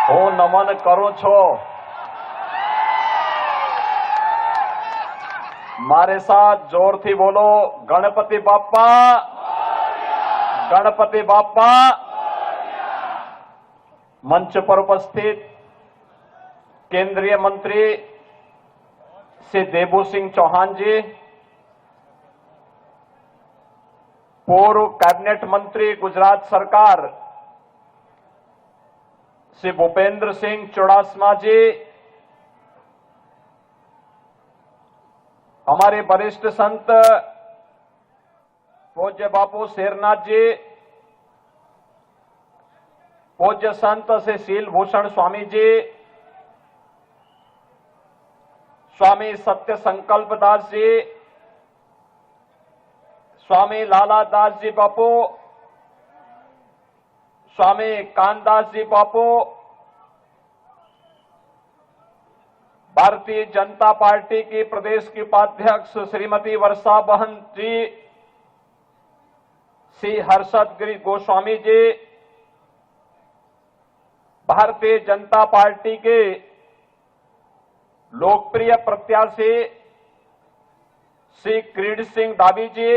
હું નમન કરું છું। માरे साथ जोर थी बोलो, गणपति बाप्पा, गणपति बाप्पा। मंच पर उपस्थित केंद्रीय मंत्री श्री देबू सिंह चौहान जी, पूर्व कैबिनेट मंत्री गुजरात सरकार श्री भूपेंद्र सिंह चुड़ासमा जी, हमारे वरिष्ठ संत पूज्य बापू शेरनाथ जी, पूज्य संत श्री शीलभूषण स्वामी जी, स्वामी सत्य संकल्प दास जी, स्वामी लाला दास जी बापू, स्वामी कानदास जी बापू, भारतीय जनता पार्टी की प्रदेश की उपाध्यक्ष श्रीमती वर्षा बहन जी, श्री हर्षद गिरी गोस्वामी जी, भारतीय जनता पार्टी के लोकप्रिय प्रत्याशी श्री क्रीड सिंह डाबी जी,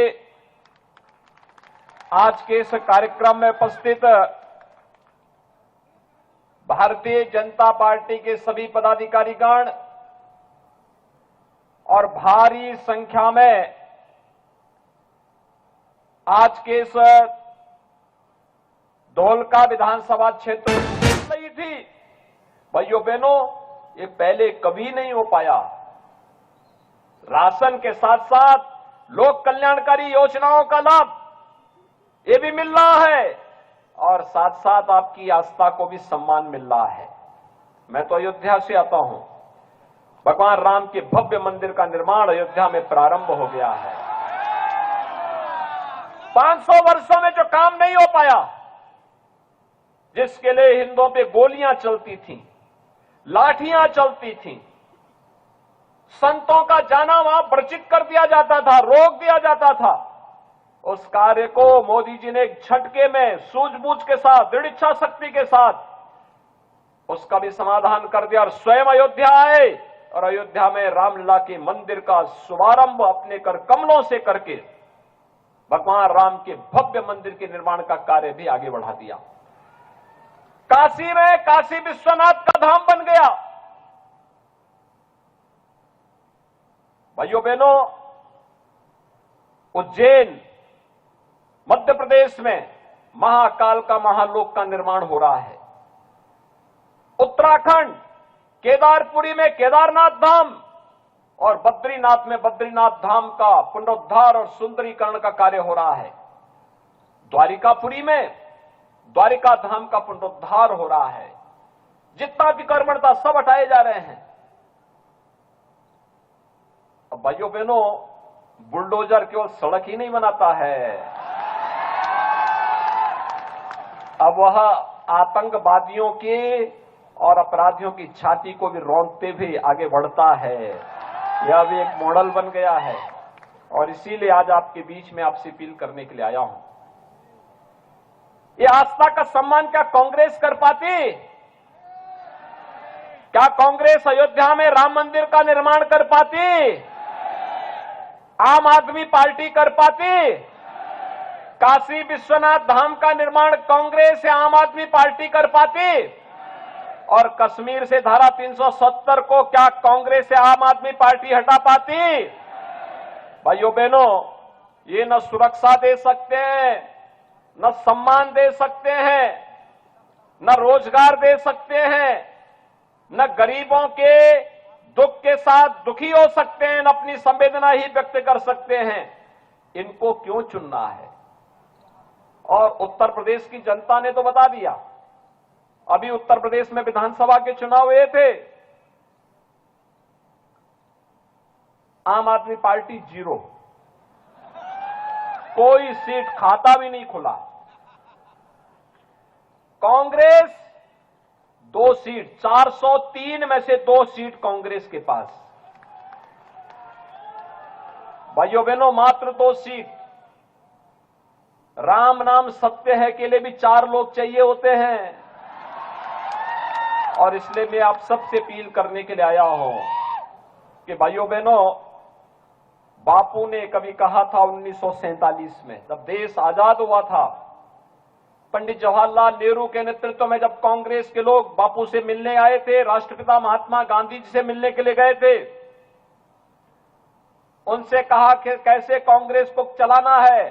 आज के इस कार्यक्रम में उपस्थित भारतीय जनता पार्टी के सभी पदाधिकारीगण और भारी संख्या में आज के इस धोलका विधानसभा क्षेत्र में थी। भाइयों बहनों, ये पहले कभी नहीं हो पाया। राशन के साथ साथ लोक कल्याणकारी योजनाओं का लाभ ये भी मिल रहा है और साथ साथ आपकी आस्था को भी सम्मान मिल रहा है। मैं तो अयोध्या से आता हूं। भगवान राम के भव्य मंदिर का निर्माण अयोध्या में प्रारंभ हो गया है। 500 वर्षों में जो काम नहीं हो पाया, जिसके लिए हिंदुओं पे गोलियां चलती थीं, लाठियां चलती थीं, संतों का जाना वहां वर्जित कर दिया जाता था, रोक दिया जाता था, उस कार्य को मोदी जी ने एक झटके में सूझबूझ के साथ, दृढ़ इच्छा शक्ति के साथ उसका भी समाधान कर दिया और स्वयं अयोध्या आए और अयोध्या में रामलला के मंदिर का शुभारंभ अपने कर कमलों से करके भगवान राम के भव्य मंदिर के निर्माण का कार्य भी आगे बढ़ा दिया। काशी में काशी विश्वनाथ का धाम बन गया। भाइयों बहनों, उज्जैन मध्य प्रदेश में महाकाल का महालोक का निर्माण हो रहा है। उत्तराखंड केदारपुरी में केदारनाथ धाम और बद्रीनाथ में बद्रीनाथ धाम का पुनरुद्धार और सुंदरीकरण का कार्य हो रहा है। द्वारिकापुरी में द्वारिका धाम का पुनरुद्धार हो रहा है। जितना अतिक्रमण था सब हटाए जा रहे हैं। अब भाइयों बहनों, बुलडोजर केवल सड़क ही नहीं बनाता है, अब वह आतंकवादियों के और अपराधियों की छाती को भी रौंदते हुए आगे बढ़ता है। यह भी एक मॉडल बन गया है और इसीलिए आज आपके बीच में आपसे अपील करने के लिए आया हूं। ये आस्था का सम्मान क्या कांग्रेस कर पाती? क्या कांग्रेस अयोध्या में राम मंदिर का निर्माण कर पाती? आम आदमी पार्टी कर पाती? काशी विश्वनाथ धाम का निर्माण कांग्रेस या आम आदमी पार्टी कर पाती? और कश्मीर से धारा 370 को क्या कांग्रेस या आम आदमी पार्टी हटा पाती? भाइयों बहनों, ये न सुरक्षा दे सकते हैं, न सम्मान दे सकते हैं, न रोजगार दे सकते हैं, न गरीबों के दुख के साथ दुखी हो सकते हैं, न अपनी संवेदना ही व्यक्त कर सकते हैं। इनको क्यों चुनना है? और उत्तर प्रदेश की जनता ने तो बता दिया। अभी उत्तर प्रदेश में विधानसभा के चुनाव हुए थे, आम आदमी पार्टी 0, कोई सीट खाता भी नहीं खुला। कांग्रेस 2 सीट, 403 में से 2 सीट कांग्रेस के पास। भाइयों बहनों, मात्र 2 सीट। राम नाम सत्य है के लिए भी 4 लोग चाहिए होते हैं। और इसलिए मैं आप सबसे अपील करने के लिए आया हूं कि भाइयों बहनों, बापू ने कभी कहा था 1947 में, जब देश आजाद हुआ था, पंडित जवाहरलाल नेहरू के नेतृत्व में जब कांग्रेस के लोग बापू से मिलने आए थे, राष्ट्रपिता महात्मा गांधी जी से मिलने के लिए गए थे, उनसे कहा कि कैसे कांग्रेस को चलाना है।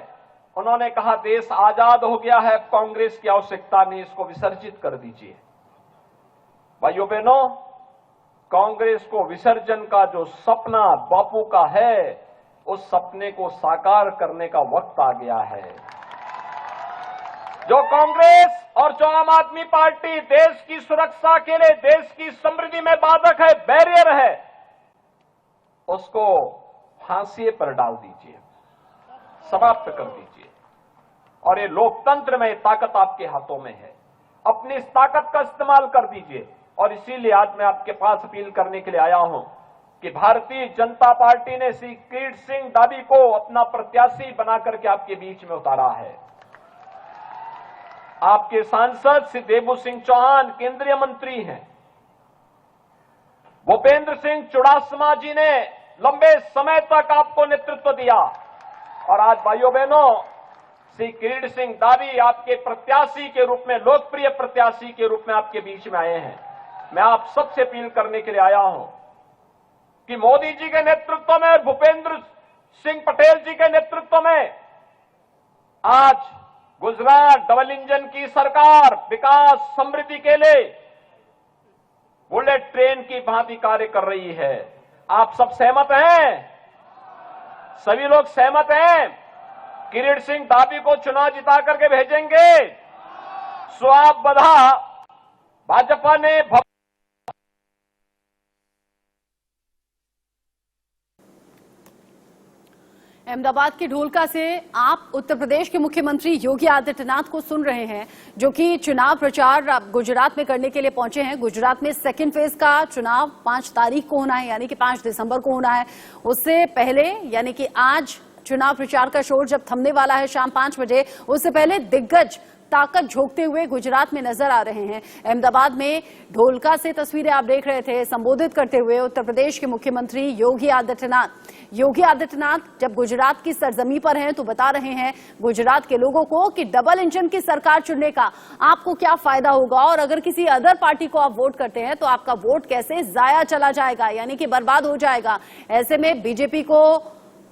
उन्होंने कहा देश आजाद हो गया है, कांग्रेस की आवश्यकता नहीं, इसको विसर्जित कर दीजिए। भाइयों बहनों, कांग्रेस को विसर्जन का जो सपना बापू का है, उस सपने को साकार करने का वक्त आ गया है। जो कांग्रेस और जो आम आदमी पार्टी देश की सुरक्षा के लिए, देश की समृद्धि में बाधक है, बैरियर है, उसको फांसी पर डाल दीजिए, समाप्त कर दीजिए। और ये लोकतंत्र में ताकत आपके हाथों में है, अपनी इस ताकत का इस्तेमाल कर दीजिए। और इसीलिए आज मैं आपके पास अपील करने के लिए आया हूं कि भारतीय जनता पार्टी ने श्री किरीट सिंह दादी को अपना प्रत्याशी बनाकर के आपके बीच में उतारा है। आपके सांसद श्री देबू सिंह चौहान केंद्रीय मंत्री हैं, भूपेंद्र सिंह चुड़ासमा जी ने लंबे समय तक आपको नेतृत्व दिया, और आज भाइयों बहनों, श्री किरीट सिंह दादी आपके प्रत्याशी के रूप में, लोकप्रिय प्रत्याशी के रूप में आपके बीच में आए हैं। मैं आप सबसे अपील करने के लिए आया हूं कि मोदी जी के नेतृत्व में और भूपेंद्र सिंह पटेल जी के नेतृत्व में आज गुजरात डबल इंजन की सरकार विकास समृद्धि के लिए बुलेट ट्रेन की भांति कार्य कर रही है। आप सब सहमत हैं? सभी लोग सहमत हैं? किरीट सिंह दादी को चुनाव जिता करके भेजेंगे। स्वाब बधा भाजपा ने अहमदाबाद के ढोलका से आप उत्तर प्रदेश के मुख्यमंत्री योगी आदित्यनाथ को सुन रहे हैं, जो कि चुनाव प्रचार गुजरात में करने के लिए पहुंचे हैं। गुजरात में सेकेंड फेज का चुनाव 5 तारीख को होना है, यानी कि 5 दिसंबर को होना है। उससे पहले यानी कि आज चुनाव प्रचार का शोर जब थमने वाला है शाम 5 बजे, उससे पहले दिग्गज ताकत झोंकते हुए गुजरात में नजर आ रहे हैं। अहमदाबाद में ढोलका से तस्वीरें आप देख रहे थे, संबोधित करते हुए उत्तर प्रदेश के मुख्यमंत्री योगी आदित्यनाथ जब गुजरात की सरजमी पर हैं तो बता रहे हैं गुजरात के लोगों को कि डबल इंजन की सरकार चुनने का आपको क्या फायदा होगा, और अगर किसी अदर पार्टी को आप वोट करते हैं तो आपका वोट कैसे जाया चला जाएगा, यानी कि बर्बाद हो जाएगा। ऐसे में बीजेपी को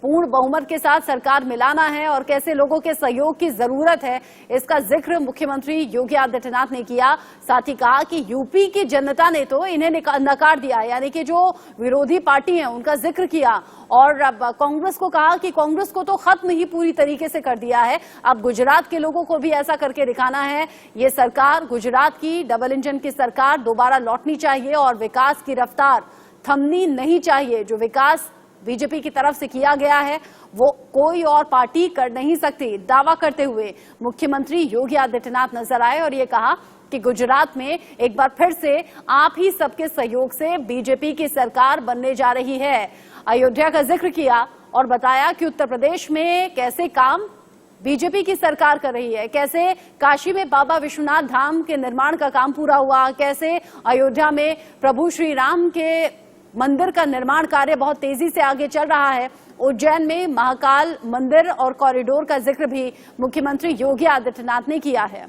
पूर्ण बहुमत के साथ सरकार मिलाना है और कैसे लोगों के सहयोग की जरूरत है, इसका जिक्र मुख्यमंत्री योगी आदित्यनाथ ने किया। साथ ही कहा कि यूपी की जनता ने तो इन्हें नकार दिया, यानी कि जो विरोधी पार्टी है उनका जिक्र किया, और अब कांग्रेस को कहा कि कांग्रेस को तो खत्म ही पूरी तरीके से कर दिया है, अब गुजरात के लोगों को भी ऐसा करके दिखाना है। ये सरकार, गुजरात की डबल इंजन की सरकार दोबारा लौटनी चाहिए और विकास की रफ्तार थमनी नहीं चाहिए। जो विकास बीजेपी की तरफ से किया गया है वो कोई और पार्टी कर नहीं सकती, दावा करते हुए मुख्यमंत्री योगी आदित्यनाथ नजर आए और ये कहा कि गुजरात में एक बार फिर से आप ही सबके सहयोग से बीजेपी की सरकार बनने जा रही है। अयोध्या का जिक्र किया और बताया कि उत्तर प्रदेश में कैसे काम बीजेपी की सरकार कर रही है, कैसे काशी में बाबा विश्वनाथ धाम के निर्माण का काम पूरा हुआ, कैसे अयोध्या में प्रभु श्री राम के मंदिर का निर्माण कार्य बहुत तेजी से आगे चल रहा है। उज्जैन में महाकाल मंदिर और कॉरिडोर का जिक्र भी मुख्यमंत्री योगी आदित्यनाथ ने किया है।